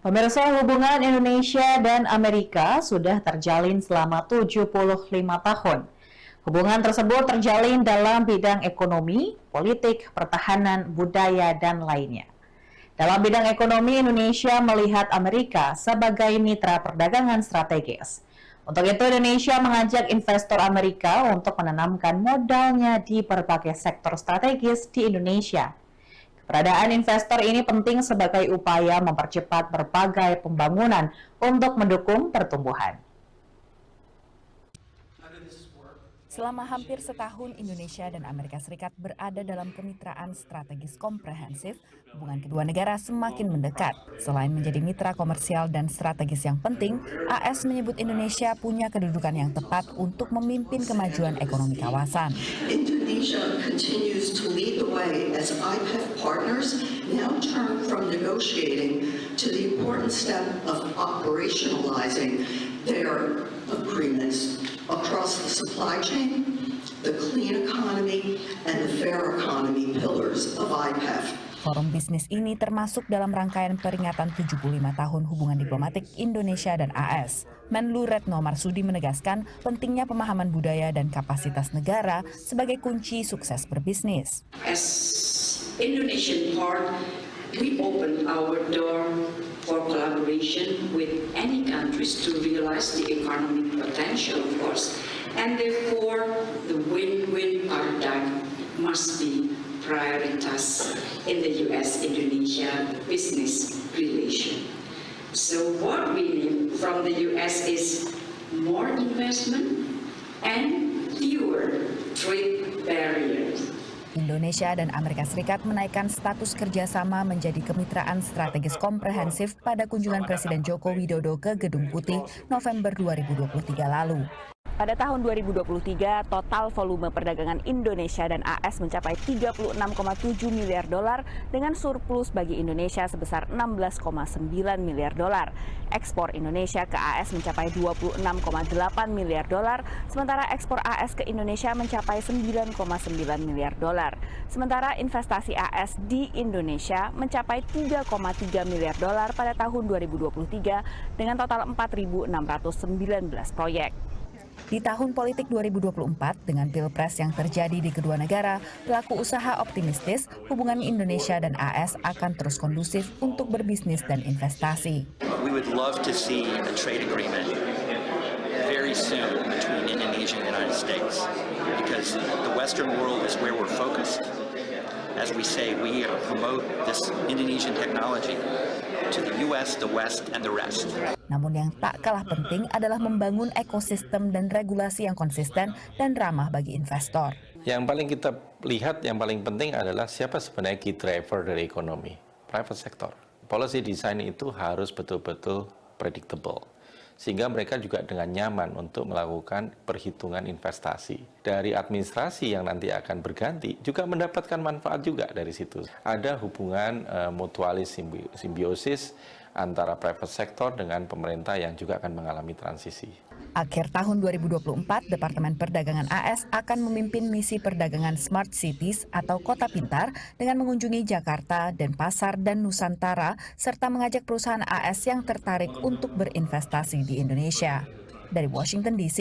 Pemirsa, hubungan Indonesia dan Amerika sudah terjalin selama 75 tahun. Hubungan tersebut terjalin dalam bidang ekonomi, politik, pertahanan, budaya, dan lainnya. Dalam bidang ekonomi, Indonesia melihat Amerika sebagai mitra perdagangan strategis. Untuk itu, Indonesia mengajak investor Amerika untuk menanamkan modalnya di berbagai sektor strategis di Indonesia. Keberadaan investor ini penting sebagai upaya mempercepat berbagai pembangunan untuk mendukung pertumbuhan. Selama hampir setahun, Indonesia dan Amerika Serikat berada dalam kemitraan strategis komprehensif. Hubungan kedua negara semakin mendekat. Selain menjadi mitra komersial dan strategis yang penting, AS menyebut Indonesia punya kedudukan yang tepat untuk memimpin kemajuan ekonomi kawasan. Indonesia continues to lead the way as IPEF partners now turn from negotiating to the important step of operationalizing their agreements across the supply chain, the clean economy, and the fair economy pillars of IPEF. Forum bisnis ini termasuk dalam rangkaian peringatan 75 tahun hubungan diplomatik Indonesia dan AS. Menlu Retno Marsudi menegaskan pentingnya pemahaman budaya dan kapasitas negara sebagai kunci sukses berbisnis. As Indonesian part, we open our door for collaboration with any countries to realize the economic potential, of course, and therefore the win-win paradigm must be prioritas in the U.S.-Indonesia business relation. So what we need from the U.S. is more investment and fewer trade barriers. Indonesia dan Amerika Serikat menaikkan status kerjasama menjadi kemitraan strategis komprehensif pada kunjungan Presiden Joko Widodo ke Gedung Putih November 2023 lalu. Pada tahun 2023, total volume perdagangan Indonesia dan AS mencapai 36,7 miliar dolar dengan surplus bagi Indonesia sebesar 16,9 miliar dolar. Ekspor Indonesia ke AS mencapai 26,8 miliar dolar, sementara ekspor AS ke Indonesia mencapai 9,9 miliar dolar. Sementara investasi AS di Indonesia mencapai 3,3 miliar dolar pada tahun 2023 dengan total 4.619 proyek. Di tahun politik 2024, dengan pilpres yang terjadi di kedua negara, pelaku usaha optimistis hubungan Indonesia dan AS akan terus kondusif untuk berbisnis dan investasi. We would love to see a trade agreement very soon between Indonesia and the United States because the Western world is where we're focused. As we say, we promote this Indonesian technology to the US, the West, and the rest. Namun yang tak kalah penting adalah membangun ekosistem dan regulasi yang konsisten dan ramah bagi investor. Yang paling kita lihat, yang paling penting adalah siapa sebenarnya key driver dari ekonomi, private sector. Policy design itu harus betul-betul predictable, sehingga mereka juga dengan nyaman untuk melakukan perhitungan investasi. Dari administrasi yang nanti akan berganti juga mendapatkan manfaat juga dari situ. Ada hubungan mutualis simbiosis antara private sector dengan pemerintah yang juga akan mengalami transisi. Akhir tahun 2024, Departemen Perdagangan AS akan memimpin misi perdagangan Smart Cities atau Kota Pintar dengan mengunjungi Jakarta, Denpasar, dan Nusantara, serta mengajak perusahaan AS yang tertarik untuk berinvestasi di Indonesia. Dari Washington DC,